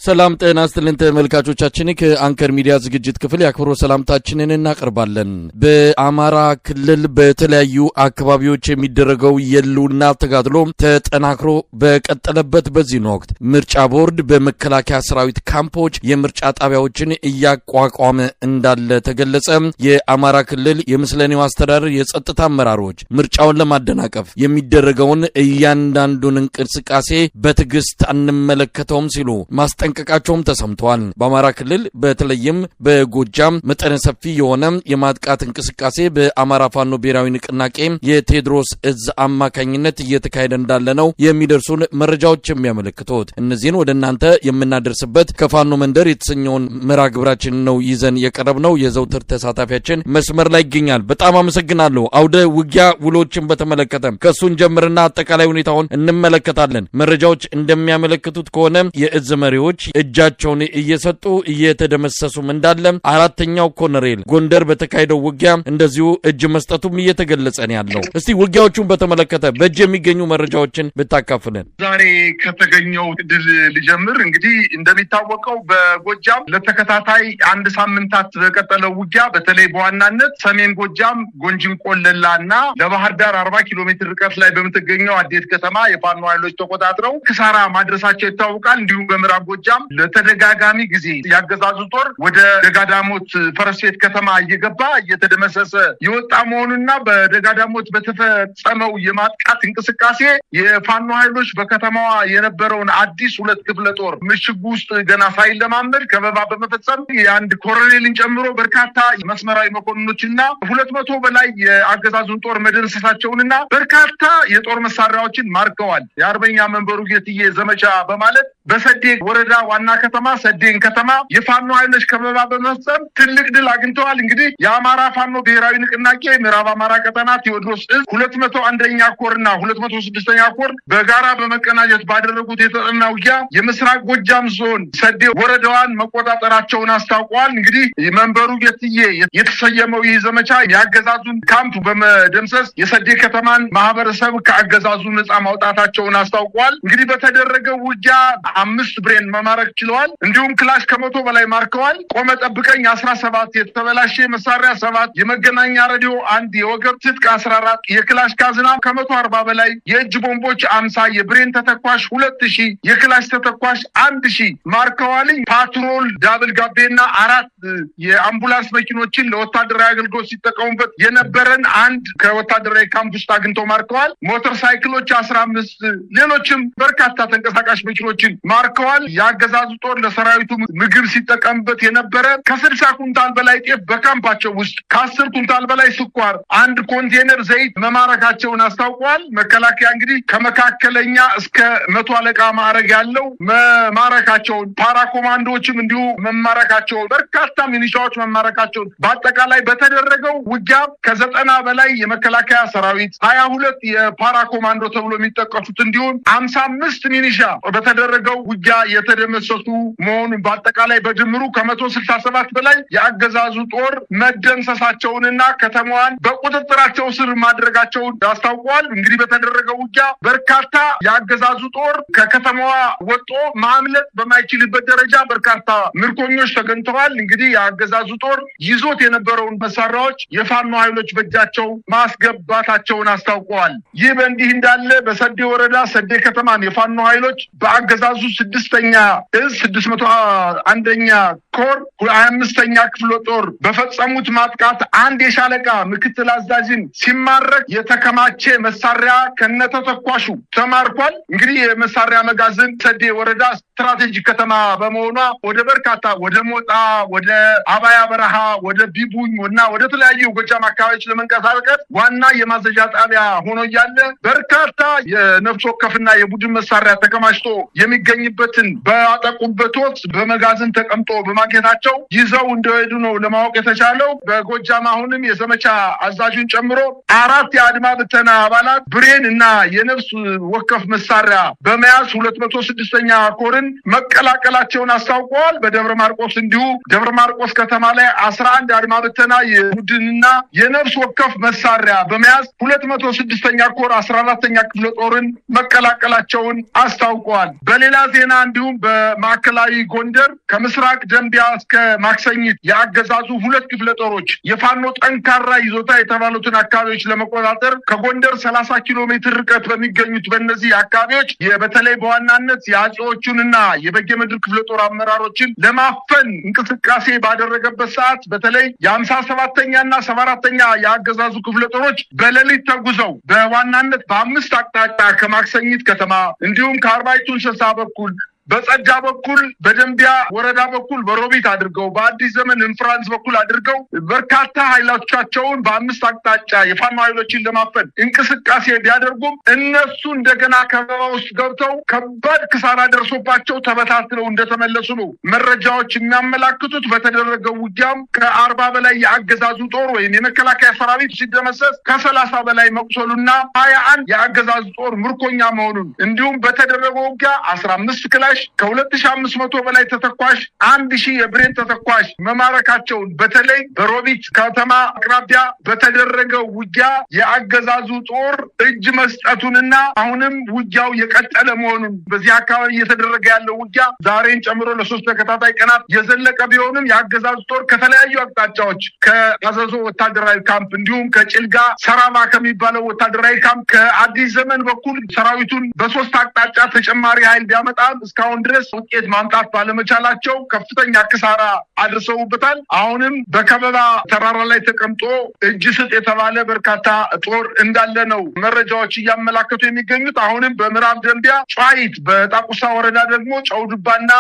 ሰላም ጤና ይስጥልን ተመልካቾቻችን ከአንከር ሚዲያ ዝግጅት ክፍል ያክብሮ ሰላምታችንን እናቀርባለን። በአማራ ክልል በተለያዩ አካባቢዎች የሚደረገው የሉና ተጋድሎ ተጠናክሮ በቀጠለበት በዚህ ወቅት ምርጫ ቦርድ በመከላከያ ሰራዊት ካምፖች የምርጫ ጣቢያዎችን እያቋቋመ እንዳለ ተገለጸ። የአማራ ክልል የምስለኔው አስተዳደር የጸጥታ አመራሮች ምርጫውን ለማደናቀፍ የሚደረገውን እያንዳንዱን እንቅስቃሴ በትግስት አንመለከተውም ሲሉ ማስጠንቀቃቸውም ተሰምቷል። በአማራ ክልል በተለይም በጎጃም መጠነ ሰፊ የሆነ የማጥቃት እንቅስቃሴ በአማራ ፋኖ ብሔራዊ ንቅናቄ የቴዎድሮስ እዝ አማካኝነት እየተካሄደ እንዳለ ነው የሚደርሱን መረጃዎች የሚያመለክቱት። እነዚህን ወደ እናንተ የምናደርስበት ከፋኖ መንደር የተሰኘውን መርሃ ግብራችን ነው ይዘን የቀረብነው። የዘውትር ተሳታፊያችን መስመር ላይ ይገኛል። በጣም አመሰግናለሁ። አውደ ውጊያ ውሎችን በተመለከተ ከሱን ጀምርና አጠቃላይ ሁኔታውን እንመለከታለን። መረጃዎች እንደሚያመለክቱት ከሆነ የእዝ መሪዎች እጃቸውን እየሰጡ እየተደመሰሱም እንዳለ፣ አራተኛው ኮሎኔል ጎንደር በተካሄደው ውጊያ እንደዚሁ እጅ መስጠቱም እየተገለጸ ነው ያለው። እስቲ ውጊያዎቹን በተመለከተ በእጅ የሚገኙ መረጃዎችን ብታካፍለን። ዛሬ ከተገኘው ድል ልጀምር። እንግዲህ እንደሚታወቀው በጎጃም ለተከታታይ አንድ ሳምንታት በቀጠለው ውጊያ በተለይ በዋናነት ሰሜን ጎጃም ጎንጅን ቆለላና ለባህር ዳር 40 ኪሎ ሜትር ርቀት ላይ በምትገኘው አዴት ከተማ የፋኖ ኃይሎች ተቆጣጥረው ክሳራ ማድረሳቸው ይታወቃል። እንዲሁም በምዕራብ ጎጃም ለተደጋጋሚ ጊዜ ያገዛዙ ጦር ወደ ደጋዳሞት ፈረሴት ከተማ እየገባ እየተደመሰሰ የወጣ መሆኑና በደጋዳሞት በተፈጸመው የማጥቃት እንቅስቃሴ የፋኖ ኃይሎች በከተማዋ የነበረውን አዲስ 2 ክፍለ ጦር ምሽግ ውስጥ ገና ሳይለማመድ ከበባ በመፈጸም የአንድ ኮሎኔልን ጨምሮ በርካታ መስመራዊ መኮንኖችና 200 በላይ የአገዛዙን ጦር መደምሰሳቸውንና በርካታ የጦር መሳሪያዎችን ማርከዋል። የአርበኛ መንበሩ ጌትዬ ዘመቻ በማለት በሰዴ ወረዳ ዋና ከተማ ሰዴን ከተማ የፋኖ ኃይሎች ከበባ በመፈጸም ትልቅ ድል አግኝተዋል። እንግዲህ የአማራ ፋኖ ብሔራዊ ንቅናቄ ምዕራብ አማራ ቀጠና ቴዎድሮስ እዝ 201ኛ ኮርና 206ኛ ኮር በጋራ በመቀናጀት ባደረጉት የተጠና ውጊያ የምስራቅ ጎጃም ዞን ሰዴ ወረዳዋን መቆጣጠራቸውን አስታውቀዋል። እንግዲህ መንበሩ ጌትዬ የተሰየመው ይህ ዘመቻ የአገዛዙን ካምፕ በመደምሰስ የሰዴ ከተማን ማህበረሰብ ከአገዛዙ ነጻ ማውጣታቸውን አስታውቀዋል። እንግዲህ በተደረገው ውጊያ 5 ብሬን መማረክ ችለዋል። እንዲሁም ክላሽ ከ100 በላይ ማርከዋል። ቆመ ጠብቀኝ 17 የተበላሸ መሳሪያ 7 የመገናኛ ሬዲዮ 1 የወገብ ትጥቅ 14 የክላሽ ካዝና ከ140 በላይ የእጅ ቦምቦች 50 የብሬን ተተኳሽ 2000 የክላሽ ተተኳሽ 1000 ማርከዋል። ፓትሮል ዳብል ጋቤና 4 የአምቡላንስ መኪኖችን ለወታደራዊ አገልግሎት ሲጠቀሙበት የነበረን አንድ ከወታደራዊ ካምፕ ውስጥ አግኝተው ማርከዋል። ሞተር ሳይክሎች 15 ሌሎችም በርካታ ተንቀሳቃሽ መኪኖችን ማርከዋል። የአገዛዙ ጦር ለሰራዊቱ ምግብ ሲጠቀምበት የነበረ ከ60 ኩንታል በላይ ጤፍ በካምፓቸው ውስጥ ከ10 ኩንታል በላይ ስኳር 1 ኮንቴነር ዘይት መማረካቸውን አስታውቀዋል። መከላከያ እንግዲህ ከመካከለኛ እስከ 100 አለቃ ማዕረግ ያለው መማረካቸውን፣ ፓራ ኮማንዶዎችም እንዲሁ መማረካቸውን፣ በርካታ ሚሊሻዎች መማረካቸውን በአጠቃላይ በተደረገው ውጊያ ከ90 በላይ የመከላከያ ሰራዊት 22 የፓራ ኮማንዶ ተብሎ የሚጠቀሱት እንዲሁም 55 ሚሊሻ በተደረገው ውጊያ የተደመሰሱ መሆኑን በአጠቃላይ በድምሩ ከ167 በላይ የአገዛዙ ጦር መደምሰሳቸውንና ከተማዋን በቁጥጥራቸው ስር ማድረጋቸውን አስታውቀዋል። እንግዲህ በተደረገው ውጊያ በርካታ የአገዛዙ ጦር ከከተማዋ ወጦ ማምለጥ በማይችልበት ደረጃ በርካታ ምርኮኞች ተገኝተዋል። እንግዲህ የአገዛዙ ጦር ይዞት የነበረውን መሳሪያዎች የፋኖ ኃይሎች በእጃቸው ማስገባታቸውን አስታውቀዋል። ይህ በእንዲህ እንዳለ በሰዴ ወረዳ ሰዴ ከተማን የፋኖ ኃይሎች በአገዛዙ 6ኛ እዝ 601ኛ ኮር 25ኛ ክፍለ ጦር በፈጸሙት ማጥቃት አንድ የሻለቃ ምክትል አዛዥን ሲማረክ የተከማቸ መሳሪያ ከነተተኳሹ ተማርኳል። እንግዲህ የመሳሪያ መጋዘን ሰዴ ወረዳ ስትራቴጂክ ከተማ በመሆኗ ወደ በርካታ ወደ ሞጣ፣ ወደ አባያ በረሃ፣ ወደ ቢቡኝ እና ወደ ተለያዩ ጎጃም አካባቢዎች ለመንቀሳቀስ ዋና የማዘዣ ጣቢያ ሆኖ እያለ በርካታ የነፍስ ወከፍና የቡድን መሳሪያ ተከማችቶ የሚገኝበትን ባጠቁበት ወቅት በመጋዘን ተቀምጦ በማግኘታቸው ይዘው እንደሄዱ ነው ለማወቅ የተቻለው። በጎጃም አሁንም የዘመቻ አዛዡን ጨምሮ 4 የአድማ ብተና አባላት ብሬን እና የነፍስ ወከፍ መሳሪያ በመያዝ 206ኛ ኮርን መቀላቀላቸውን አስታውቀዋል። በደብረ ማርቆስ እንዲሁ ደብረ ማርቆስ ከተማ ላይ 11 አድማ ብተና የቡድንና የነፍስ ወከፍ መሳሪያ በመያዝ 206ኛ ኮር 14ኛ ክፍለ ጦርን መቀላቀላቸውን አስታውቀዋል። በሌላ ዜና እንዲሁም በማዕከላዊ ጎንደር ከምስራቅ ደንቢያ እስከ ማክሰኝት ያገዛዙ ሁለት ክፍለ ጦሮች የፋኖ ጠንካራ ይዞታ የተባሉትን አካባቢዎች ለመቆጣጠር ከጎንደር 30 ኪሎ ሜትር ርቀት በሚገኙት በእነዚህ አካባቢዎች በተለይ በዋናነት የአጼዎቹንና የበጌምድር ክፍለ ጦር አመራሮችን ለማፈን እንቅስቃሴ ባደረገበት ሰዓት በተለይ የ57ኛና 74ኛ ያገዛዙ ክፍለ ጦሮች በሌሊት ተጉዘው በዋናነት በአምስት አቅጣጫ ከማክሰኝት ከተማ እንዲሁም ከአርባይቱ እንስሳ በኩል በጸዳ በኩል በደንቢያ ወረዳ በኩል በሮቢት አድርገው በአዲስ ዘመን ኢንፍራንስ በኩል አድርገው በርካታ ኃይሎቻቸውን በአምስት አቅጣጫ የፋኖ ኃይሎችን ለማፈን እንቅስቃሴ ቢያደርጉም እነሱ እንደገና ከበባ ውስጥ ገብተው ከባድ ክሳራ ደርሶባቸው ተበታትነው እንደተመለሱ ነው መረጃዎች የሚያመላክቱት። በተደረገው ውጊያም ከ40 በላይ የአገዛዙ ጦር ወይም የመከላከያ ሰራዊት ሲደመሰስ ከ30 በላይ መቁሰሉና 21 የአገዛዙ ጦር ምርኮኛ መሆኑን እንዲሁም በተደረገው ውጊያ 15 ክላሽ ከ2500 በላይ ተተኳሽ 1000 የብሬን ተተኳሽ መማረካቸውን በተለይ በሮቢት ከተማ አቅራቢያ በተደረገው ውጊያ የአገዛዙ ጦር እጅ መስጠቱንና አሁንም ውጊያው የቀጠለ መሆኑን በዚህ አካባቢ እየተደረገ ያለው ውጊያ ዛሬን ጨምሮ ለ3 ተከታታይ ቀናት የዘለቀ ቢሆንም የአገዛዙ ጦር ከተለያዩ አቅጣጫዎች ከአዘዞ ወታደራዊ ካምፕ እንዲሁም ከጭልጋ ሰራማ ከሚባለው ወታደራዊ ካምፕ ከአዲስ ዘመን በኩል ሰራዊቱን በ3 አቅጣጫ ተጨማሪ ኃይል ቢያመጣም እስካሁን ድረስ ውጤት ማምጣት ባለመቻላቸው ከፍተኛ ክሳራ አድርሰውበታል። አሁንም በከበባ ተራራ ላይ ተቀምጦ እጅ ስጥ የተባለ በርካታ ጦር እንዳለ ነው መረጃዎች እያመላከቱ የሚገኙት። አሁንም በምዕራብ ደንቢያ ጫይት፣ በጣቁሳ ወረዳ ደግሞ ጨውድባና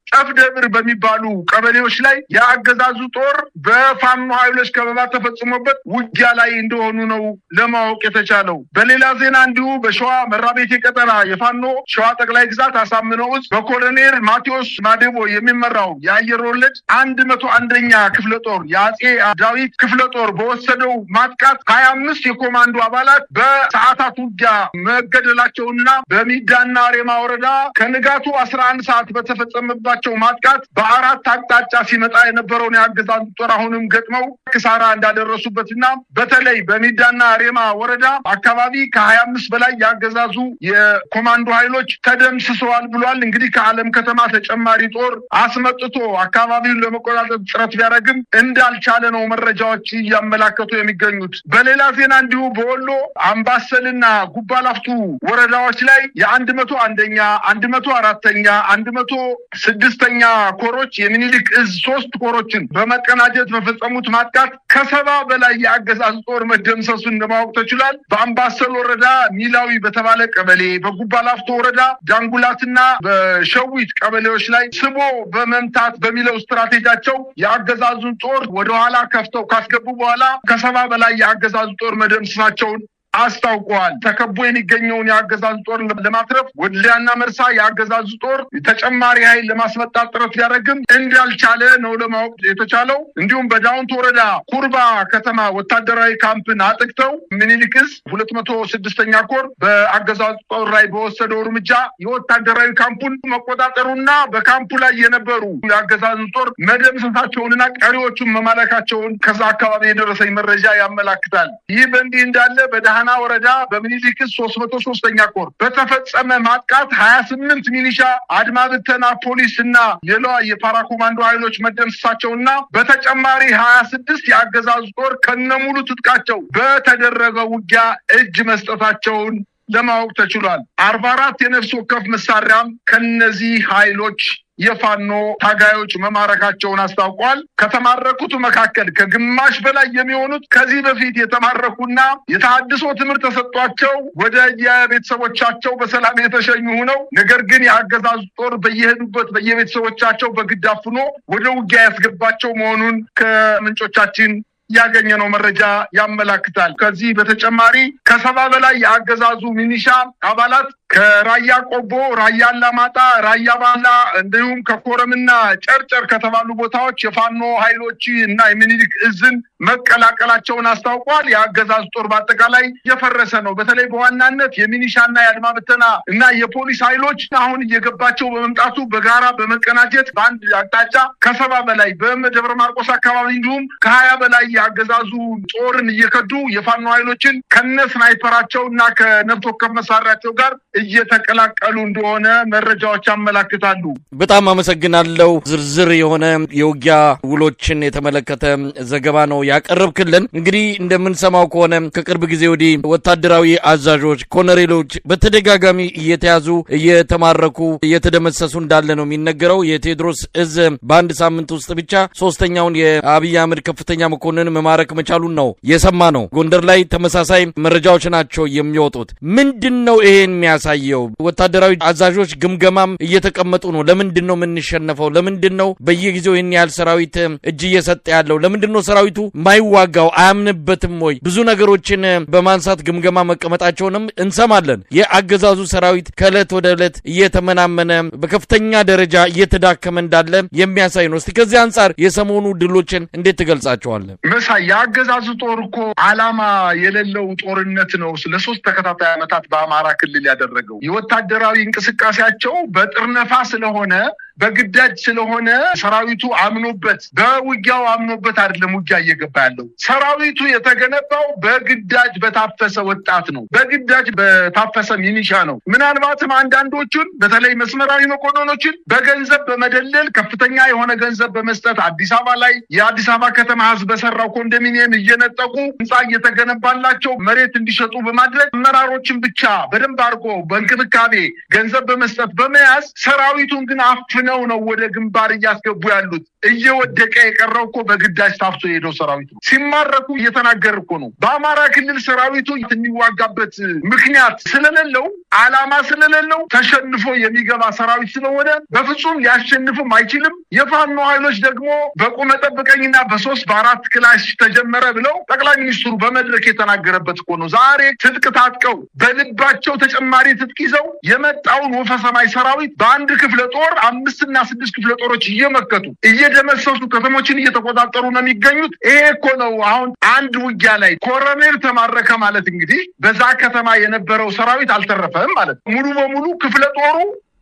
ጨፍደብር በሚባሉ ቀበሌዎች ላይ የአገዛዙ ጦር በፋኖ ኃይሎች ከበባ ተፈጽሞበት ውጊያ ላይ እንደሆኑ ነው ለማወቅ የተቻለው። በሌላ ዜና እንዲሁ በሸዋ መራቤቴ ቀጠና የፋኖ ሸዋ ጠቅላይ ግዛት አሳምነው ዕዝ በኮሎኔል ማቴዎስ ማዴቦ የሚመራው የአየር ወለድ 101ኛ ክፍለ ጦር የአጼ ዳዊት ክፍለ ጦር በወሰደው ማጥቃት 25 የኮማንዶ አባላት በሰዓታት ውጊያ መገደላቸውና በሚዳና ሬማ ወረዳ ከንጋቱ 11 ሰዓት በተፈጸመባቸው ማጥቃት በአራት አቅጣጫ ሲመጣ የነበረውን የአገዛዙ ጦር አሁንም ገጥመው ክሳራ እንዳደረሱበትና በተለይ በሚዳና ሬማ ወረዳ አካባቢ ከ25 በላይ የአገዛዙ የኮማንዶ ኃይሎች ተደምስሰዋል ብሏል። እንግዲህ ከዓለም ከተማ ተጨማሪ ጦር አስመጥቶ አካባቢውን ለመቆጣጠር ጥረት ቢያደርግም እንዳልቻለ ነው መረጃዎች እያመላከቱ የሚገኙት። በሌላ ዜና እንዲሁ በወሎ አምባሰልና ጉባላፍቱ ወረዳዎች ላይ የ101ኛ 104ኛ 106ኛ ኮሮች የሚኒሊክ ዕዝ 3 ኮሮችን በመቀናጀት በፈጸሙት ማጥቃት ከ70 በላይ የአገዛዙ ጦር መደምሰሱን ለማወቅ ተችሏል። በአምባሰል ወረዳ ሚላዊ በተባለ ቀበሌ፣ በጉባላፍቶ ወረዳ ዳንጉላትና በሸዊት ቀበሌዎች ላይ ስቦ በመምታት በሚለው ስትራቴጂያቸው የአገዛዙን ጦር ወደኋላ ከፍተው ካስገቡ በኋላ ከ70 በላይ የአገዛዙ ጦር መደምሰሳቸውን አስታውቀዋል። ተከቦ የሚገኘውን የአገዛዙ ጦር ለማትረፍ ወልዲያና መርሳ የአገዛዙ ጦር ተጨማሪ ኃይል ለማስመጣት ጥረት ቢያደርግም እንዳልቻለ ነው ለማወቅ የተቻለው። እንዲሁም በዳውንት ወረዳ ኩርባ ከተማ ወታደራዊ ካምፕን አጥቅተው ሚኒሊክ ዕዝ 206ኛ ኮር በአገዛዙ ጦር ላይ በወሰደው እርምጃ የወታደራዊ ካምፑን መቆጣጠሩና በካምፑ ላይ የነበሩ የአገዛዙ ጦር መደምሰሳቸውንና ቀሪዎቹን መማረካቸውን ከዛ አካባቢ የደረሰኝ መረጃ ያመላክታል። ይህ በእንዲህ እንዳለ በዳህና ወረዳ በሚኒሊክ ዕዝ 303ኛ ኮር በተፈጸመ ማጥቃት 28 ሚሊሻ አድማ ብተና ፖሊስና ሌላ የፓራ ኮማንዶ ኃይሎች መደምሰሳቸውና በተጨማሪ 26 የአገዛዙ ጦር ከነሙሉ ትጥቃቸው በተደረገው ውጊያ እጅ መስጠታቸውን ለማወቅ ተችሏል። 44 የነፍስ ወከፍ መሳሪያም ከነዚህ ኃይሎች የፋኖ ታጋዮች መማረካቸውን አስታውቋል። ከተማረኩት መካከል ከግማሽ በላይ የሚሆኑት ከዚህ በፊት የተማረኩና የተሐድሶ ትምህርት ተሰጥቷቸው ወደ የቤተሰቦቻቸው በሰላም የተሸኙ ሆነው ነገር ግን የአገዛዙ ጦር በየሄዱበት በየቤተሰቦቻቸው በግድ አፍኖ ወደ ውጊያ ያስገባቸው መሆኑን ከምንጮቻችን ያገኘነው መረጃ ያመላክታል። ከዚህ በተጨማሪ ከ70 በላይ የአገዛዙ ሚኒሻ አባላት ከራያ ቆቦ፣ ራያ አላማጣ፣ ራያ ባላ እንዲሁም ከኮረምና ጨርጨር ከተባሉ ቦታዎች የፋኖ ኃይሎች እና የሚኒሊክ ዕዝን መቀላቀላቸውን አስታውቋል። የአገዛዙ ጦር በአጠቃላይ የፈረሰ ነው። በተለይ በዋናነት የሚኒሻና የአድማ ብተና እና የፖሊስ ኃይሎች አሁን እየገባቸው በመምጣቱ በጋራ በመቀናጀት በአንድ አቅጣጫ ከ70 በላይ በደብረ ማርቆስ አካባቢ እንዲሁም ከ20 በላይ የአገዛዙ ጦርን እየከዱ የፋኖ ኃይሎችን ከነ ስናይፐራቸው እና ከነፍስ ወከፍ መሳሪያቸው ጋር እየተቀላቀሉ እንደሆነ መረጃዎች ያመለክታሉ። በጣም አመሰግናለሁ። ዝርዝር የሆነ የውጊያ ውሎችን የተመለከተ ዘገባ ነው ያቀረብክልን። እንግዲህ እንደምንሰማው ከሆነ ከቅርብ ጊዜ ወዲህ ወታደራዊ አዛዦች፣ ኮሎኔሎች በተደጋጋሚ እየተያዙ እየተማረኩ እየተደመሰሱ እንዳለ ነው የሚነገረው። የቴዎድሮስ እዝ በአንድ ሳምንት ውስጥ ብቻ ሶስተኛውን የአብይ አህመድ ከፍተኛ መኮንን መማረክ መቻሉን ነው የሰማ ነው። ጎንደር ላይ ተመሳሳይ መረጃዎች ናቸው የሚወጡት። ምንድነው ይሄን የሚያሳየው? ወታደራዊ አዛዦች ግምገማም እየተቀመጡ ነው። ለምንድነው የምንሸነፈው? ለምንድነው በየጊዜው ይሄን ያህል ሰራዊት እጅ እየሰጠ ያለው? ለምንድነው ሰራዊቱ ማይዋጋው? አያምንበትም ወይ? ብዙ ነገሮችን በማንሳት ግምገማ መቀመጣቸውንም እንሰማለን። የአገዛዙ ሰራዊት ከዕለት ወደ ዕለት እየተመናመነ በከፍተኛ ደረጃ እየተዳከመ እንዳለ የሚያሳይ ነው። እስቲ ከዚህ አንጻር የሰሞኑ ድሎችን እንዴት ትገልጻቸዋለህ? መሳይ የአገዛዙ ጦር እኮ ዓላማ የሌለው ጦርነት ነው ለሶስት ተከታታይ ዓመታት በአማራ ክልል ያደረገው። የወታደራዊ እንቅስቃሴያቸው በጥርነፋ ስለሆነ በግዳጅ ስለሆነ ሰራዊቱ አምኖበት በውጊያው አምኖበት አይደለም ውጊያ እየገባ ያለው። ሰራዊቱ የተገነባው በግዳጅ በታፈሰ ወጣት ነው፣ በግዳጅ በታፈሰ ሚኒሻ ነው። ምናልባትም አንዳንዶቹን በተለይ መስመራዊ መኮንኖችን በገንዘብ በመደለል ከፍተኛ የሆነ ገንዘብ በመስጠት አዲስ አበባ ላይ የአዲስ አበባ ከተማ ህዝብ በሰራው ኮንዶሚኒየም እየነጠቁ ህንፃ እየተገነባላቸው መሬት እንዲሸጡ በማድረግ አመራሮችን ብቻ በደንብ አድርጎ በእንክብካቤ ገንዘብ በመስጠት በመያዝ ሰራዊቱን ግን አፍነው ነው ወደ ግንባር እያስገቡ ያሉት። እየወደቀ የቀረው እኮ በግዳጅ ታፍሶ የሄደው ሰራዊት ነው። ሲማረኩ እየተናገር እኮ ነው። በአማራ ክልል ሰራዊቱ የሚዋጋበት ምክንያት ስለሌለው፣ ዓላማ ስለሌለው ተሸንፎ የሚገባ ሰራዊት ስለሆነ በፍጹም ሊያሸንፍም አይችልም። የፋኖ ኃይሎች ደግሞ በቁመ ጠብቀኝና በ3 በ4 ክላሽ ተጀመረ ብለው ጠቅላይ ሚኒስትሩ በመድረክ የተናገረበት እኮ ነው። ዛሬ ትጥቅ ታጥቀው በልባቸው ተጨማሪ ትጥቅ ይዘው የመጣውን ወፈ ሰማይ ሰራዊት በአንድ ክፍለ ጦር 5 እና 6 ክፍለ ጦሮች እየመከቱ እየደመሰሱ ከተሞችን እየተቆጣጠሩ ነው የሚገኙት። ይሄ እኮ ነው አሁን አንድ ውጊያ ላይ ኮሎኔል ተማረከ ማለት እንግዲህ በዛ ከተማ የነበረው ሰራዊት አልተረፈም ማለት ሙሉ በሙሉ ክፍለ ጦሩ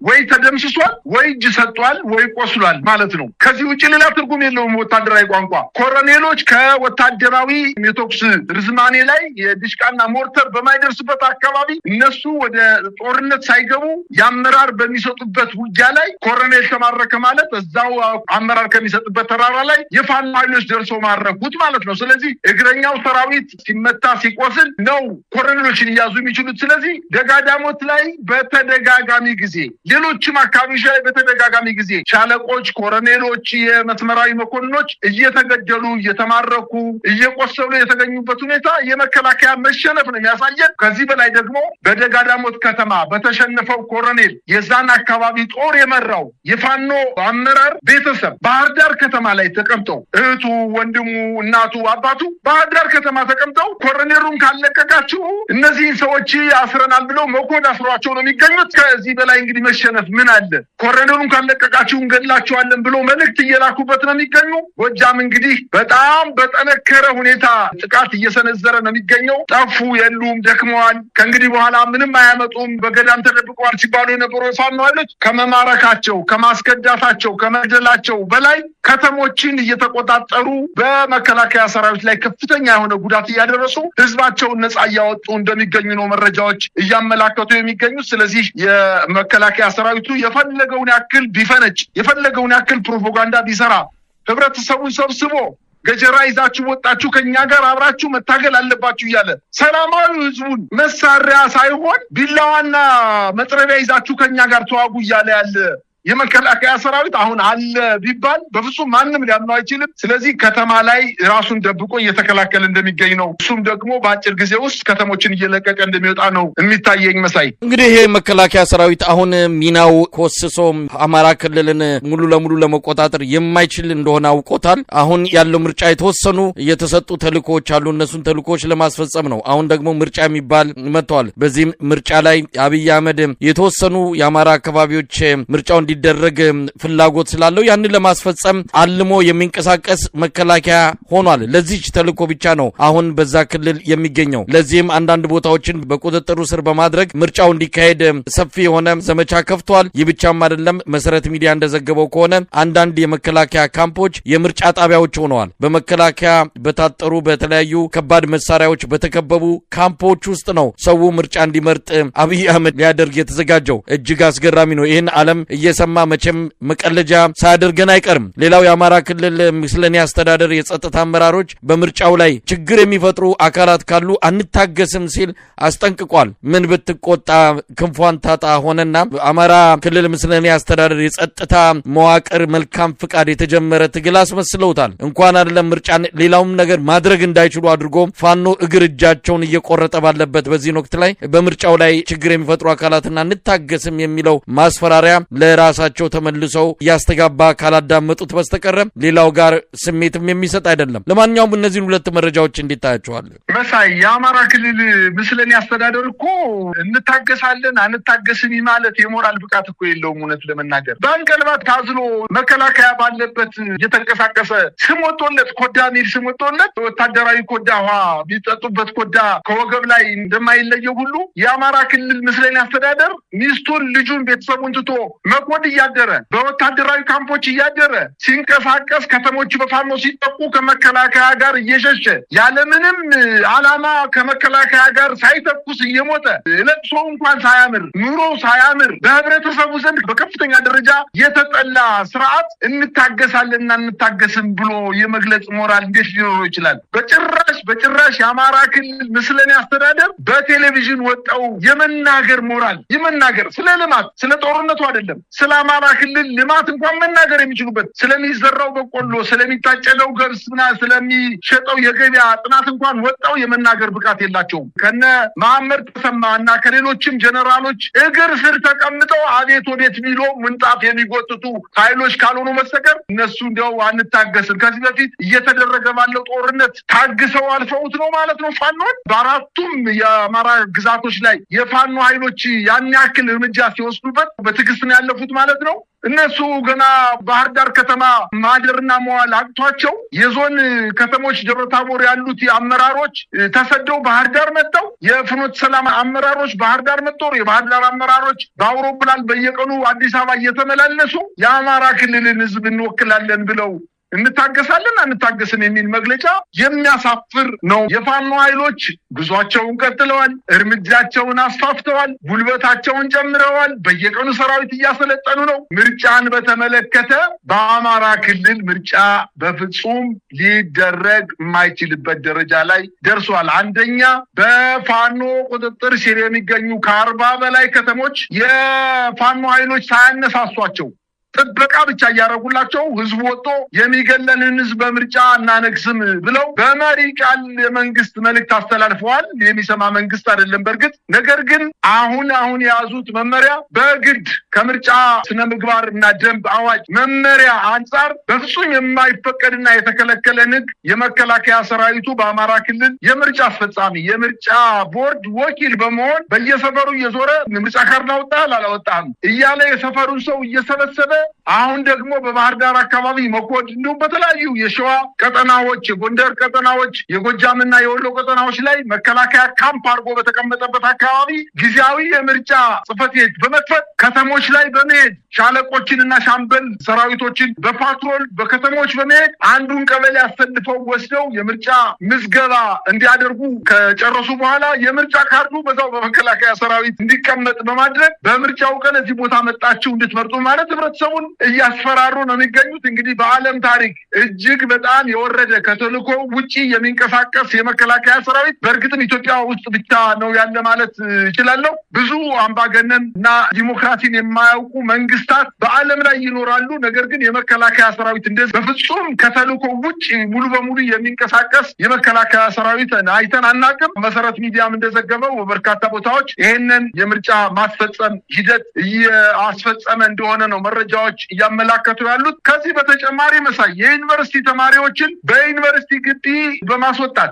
ወይ ተደምስሷል ወይ እጅ ሰጥቷል ወይ ቆስሏል ማለት ነው። ከዚህ ውጭ ሌላ ትርጉም የለውም። ወታደራዊ ቋንቋ ኮሎኔሎች ከወታደራዊ የተኩስ ርዝማኔ ላይ የዲሽቃና ሞርተር በማይደርስበት አካባቢ እነሱ ወደ ጦርነት ሳይገቡ የአመራር በሚሰጡበት ውጊያ ላይ ኮሎኔል ተማረከ ማለት እዛው አመራር ከሚሰጥበት ተራራ ላይ የፋኖ ኃይሎች ደርሰው ማረኩት ማለት ነው። ስለዚህ እግረኛው ሰራዊት ሲመታ ሲቆስል ነው ኮሎኔሎችን እያዙ የሚችሉት። ስለዚህ ደጋዳሞት ላይ በተደጋጋሚ ጊዜ ሌሎችም አካባቢዎች ላይ በተደጋጋሚ ጊዜ ሻለቆች፣ ኮሎኔሎች፣ የመስመራዊ መኮንኖች እየተገደሉ እየተማረኩ እየቆሰሉ የተገኙበት ሁኔታ የመከላከያ መሸነፍ ነው የሚያሳየን። ከዚህ በላይ ደግሞ በደጋዳሞት ከተማ በተሸነፈው ኮሎኔል የዛን አካባቢ ጦር የመራው የፋኖ አመራር ቤተሰብ ባህር ዳር ከተማ ላይ ተቀምጠው እህቱ፣ ወንድሙ፣ እናቱ፣ አባቱ ባህር ዳር ከተማ ተቀምጠው ኮሎኔሉን ካለቀቃችሁ እነዚህን ሰዎች አስረናል ብለው መኮድ አስሯቸው ነው የሚገኙት። ከዚህ በላይ እንግዲህ መሸነፍ ምን አለ? ኮሎኔሉን ካለቀቃችሁ እንገድላችኋለን ብሎ መልእክት እየላኩበት ነው የሚገኙ። ጎጃም እንግዲህ በጣም በጠነከረ ሁኔታ ጥቃት እየሰነዘረ ነው የሚገኘው። ጠፉ፣ የሉም፣ ደክመዋል፣ ከእንግዲህ በኋላ ምንም አያመጡም፣ በገዳም ተደብቀዋል ሲባሉ የነበሩ የፋኖ ኃይሎች ከመማረካቸው፣ ከማስከዳታቸው፣ ከመግደላቸው በላይ ከተሞችን እየተቆጣጠሩ በመከላከያ ሰራዊት ላይ ከፍተኛ የሆነ ጉዳት እያደረሱ ህዝባቸውን ነጻ እያወጡ እንደሚገኙ ነው መረጃዎች እያመላከቱ የሚገኙት። ስለዚህ የመከላከያ ሰራዊቱ የፈለገውን ያክል ቢፈነጭ የፈለገውን ያክል ፕሮፓጋንዳ ቢሰራ ህብረተሰቡን ሰብስቦ ገጀራ ይዛችሁ ወጣችሁ ከኛ ጋር አብራችሁ መታገል አለባችሁ እያለ ሰላማዊ ህዝቡን መሳሪያ ሳይሆን ቢላዋና መጥረቢያ ይዛችሁ ከኛ ጋር ተዋጉ እያለ ያለ የመከላከያ ሰራዊት አሁን አለ ቢባል በፍጹም ማንም ሊያምነው አይችልም። ስለዚህ ከተማ ላይ ራሱን ደብቆ እየተከላከለ እንደሚገኝ ነው። እሱም ደግሞ በአጭር ጊዜ ውስጥ ከተሞችን እየለቀቀ እንደሚወጣ ነው የሚታየኝ። መሳይ እንግዲህ ይሄ መከላከያ ሰራዊት አሁን ሚናው ኮስሶ አማራ ክልልን ሙሉ ለሙሉ ለመቆጣጠር የማይችል እንደሆነ አውቆታል። አሁን ያለው ምርጫ የተወሰኑ የተሰጡ ተልእኮዎች አሉ። እነሱን ተልእኮዎች ለማስፈጸም ነው። አሁን ደግሞ ምርጫ የሚባል መጥቷል። በዚህም ምርጫ ላይ አብይ አህመድ የተወሰኑ የአማራ አካባቢዎች ምርጫው እንዲደረግ ፍላጎት ስላለው ያንን ለማስፈጸም አልሞ የሚንቀሳቀስ መከላከያ ሆኗል። ለዚህ ተልእኮ ብቻ ነው አሁን በዛ ክልል የሚገኘው። ለዚህም አንዳንድ ቦታዎችን በቁጥጥሩ ስር በማድረግ ምርጫው እንዲካሄድ ሰፊ የሆነ ዘመቻ ከፍቷል። ይህ ብቻም አይደለም። መሰረት ሚዲያ እንደዘገበው ከሆነ አንዳንድ የመከላከያ ካምፖች የምርጫ ጣቢያዎች ሆነዋል። በመከላከያ በታጠሩ በተለያዩ ከባድ መሳሪያዎች በተከበቡ ካምፖች ውስጥ ነው ሰው ምርጫ እንዲመርጥ አብይ አህመድ ሊያደርግ የተዘጋጀው። እጅግ አስገራሚ ነው። ይህን ዓለም እየሰማ መቼም መቀለጃ ሳያደርገን አይቀርም። ሌላው የአማራ ክልል ምስለኔ አስተዳደር የጸጥታ አመራሮች በምርጫው ላይ ችግር የሚፈጥሩ አካላት ካሉ አንታገስም ሲል አስጠንቅቋል። ምን ብትቆጣ ክንፏን ታጣ ሆነና አማራ ክልል ምስለኔ አስተዳደር የጸጥታ መዋቅር መልካም ፍቃድ የተጀመረ ትግል አስመስለውታል። እንኳን አይደለም ምርጫን ሌላውም ነገር ማድረግ እንዳይችሉ አድርጎ ፋኖ እግር እጃቸውን እየቆረጠ ባለበት በዚህ ወቅት ላይ በምርጫው ላይ ችግር የሚፈጥሩ አካላትና እንታገስም የሚለው ማስፈራሪያ ለራሳቸው ተመልሰው ያስተጋባ ካላዳመጡት በስተቀር ሌላው ጋር ስሜትም የሚሰጥ አይደለም። ለማንኛውም እነዚህን ሁለት መረጃዎች እንዲታያቸዋል። መሳይ የአማራ ክልል ምስለኔ አስተዳደር እኮ እንታገሳለን አንታገስም ማለት የሞራል ብቃት እኮ የለውም። እውነት ለመናገር ባንቀልባት ታዝሎ መከላከያ ባለበት እየተንቀሳቀሰ ስም ወጥቶለት ኮዳ ሚል ስም ወጥቶለት ወታደራዊ ኮዳ ውሃ ቢጠጡበት ኮዳ ከወገብ ላይ እንደማይለየው ሁሉ የአማራ ክልል ምስለኔ አስተዳደር ሚስቱን ልጁን ቤተሰቡን ትቶ መኮድ እያደረ በወታደራዊ ካምፖች እያደረ ሲንቀሳቀስ ከተሞች በፋኖ ሲጠቁ ከመከላከያ ጋር እየሸሸ ያለምንም ዓላማ ከመከላከያ ጋር ሳይተኩስ እየሞተ ለቅሶ እንኳን ሳያምር ኑሮ ሳያምር በህብረተሰቡ ዘንድ በከፍተኛ ደረጃ የተጠላ ስርዓት እንታገሳለንና እንታገስም ብሎ የመግለጽ ሞራል እንዴት ሊኖረው ይችላል? በጭራሽ የአማራ ክልል ምስለኔ አስተዳደር በቴሌቪዥን ወጣው የመናገር ሞራል የመናገር ስለ ልማት ስለ ጦርነቱ አይደለም ስለ አማራ ክልል ልማት እንኳን መናገር የሚችሉበት ስለሚዘራው በቆሎ ስለሚታጨደው ገብስና ስለሚሸጠው የገበያ ጥናት እንኳን ወጣው የመናገር ብቃት የላቸውም። ከነ መሐመድ ተሰማና ከሌሎችም ጀነራሎች እግር ስር ተቀምጠው አቤት ወዴት ሚሎ ምንጣፍ የሚጎትቱ ኃይሎች ካልሆኑ መስተቀር እነሱ እንደው አንታገስም ከዚህ በፊት እየተደረገ ባለው ጦርነት ታግሰው አልፈውት ነው ማለት ነው። ፋኖን በአራቱም የአማራ ግዛቶች ላይ የፋኖ ኃይሎች ያን ያክል እርምጃ ሲወስዱበት በትዕግስት ነው ያለፉት ማለት ነው። እነሱ ገና ባህር ዳር ከተማ ማደርና መዋል አቅቷቸው የዞን ከተሞች ደብረ ታቦር ያሉት አመራሮች ተሰደው ባህር ዳር መጥተው የፍኖተ ሰላም አመራሮች ባህር ዳር መጥተው የባህር ዳር አመራሮች በአውሮፕላን በየቀኑ አዲስ አበባ እየተመላለሱ የአማራ ክልልን ሕዝብ እንወክላለን ብለው እንታገሳለን አንታገስም የሚል መግለጫ የሚያሳፍር ነው። የፋኖ ኃይሎች ጉዟቸውን ቀጥለዋል። እርምጃቸውን አስፋፍተዋል። ጉልበታቸውን ጨምረዋል። በየቀኑ ሰራዊት እያሰለጠኑ ነው። ምርጫን በተመለከተ በአማራ ክልል ምርጫ በፍጹም ሊደረግ የማይችልበት ደረጃ ላይ ደርሷል። አንደኛ በፋኖ ቁጥጥር ስር የሚገኙ ከ40 በላይ ከተሞች የፋኖ ኃይሎች ሳያነሳሷቸው ጥበቃ ብቻ እያደረጉላቸው ህዝቡ ወጥቶ የሚገለንን ህዝብ በምርጫ እናነግስም ብለው በመሪ ቃል የመንግስት መልእክት አስተላልፈዋል። የሚሰማ መንግስት አይደለም በእርግጥ ነገር ግን አሁን የያዙት መመሪያ በግድ ከምርጫ ስነ ምግባር እና ደንብ አዋጅ መመሪያ አንጻር በፍጹም የማይፈቀድና የተከለከለ ህግ የመከላከያ ሰራዊቱ በአማራ ክልል የምርጫ አስፈጻሚ የምርጫ ቦርድ ወኪል በመሆን በየሰፈሩ እየዞረ ምርጫ ካርድ አወጣህ አላወጣህም እያለ የሰፈሩን ሰው እየሰበሰበ አሁን ደግሞ በባህር ዳር አካባቢ መኮድ እንዲሁም በተለያዩ የሸዋ ቀጠናዎች የጎንደር ቀጠናዎች የጎጃምና የወሎ ቀጠናዎች ላይ መከላከያ ካምፕ አድርጎ በተቀመጠበት አካባቢ ጊዜያዊ የምርጫ ጽሕፈት ቤት በመክፈት ከተሞች ላይ በመሄድ ሻለቆችንና ሻምበል ሰራዊቶችን በፓትሮል በከተሞች በመሄድ አንዱን ቀበሌ አሰልፈው ወስደው የምርጫ ምዝገባ እንዲያደርጉ ከጨረሱ በኋላ የምርጫ ካርዱ በዛው በመከላከያ ሰራዊት እንዲቀመጥ በማድረግ በምርጫው ቀን እዚህ ቦታ መጣችሁ እንድትመርጡ ማለት ህብረተሰቡን እያስፈራሩ ነው የሚገኙት። እንግዲህ በዓለም ታሪክ እጅግ በጣም የወረደ ከተልእኮ ውጪ የሚንቀሳቀስ የመከላከያ ሰራዊት በእርግጥም ኢትዮጵያ ውስጥ ብቻ ነው ያለ ማለት እችላለሁ። ብዙ አምባገነን እና ዲሞክራሲን የማያውቁ መንግስታት በዓለም ላይ ይኖራሉ። ነገር ግን የመከላከያ ሰራዊት እንደዚህ በፍጹም ከተልእኮ ውጪ ሙሉ በሙሉ የሚንቀሳቀስ የመከላከያ ሰራዊት አይተን አናውቅም። መሰረት ሚዲያም እንደዘገበው በበርካታ ቦታዎች ይሄንን የምርጫ ማስፈጸም ሂደት እያስፈጸመ እንደሆነ ነው መረጃዎች እያመላከቱ ያሉት። ከዚህ በተጨማሪ መሳይ የዩኒቨርሲቲ ተማሪዎችን በዩኒቨርሲቲ ግቢ በማስወጣት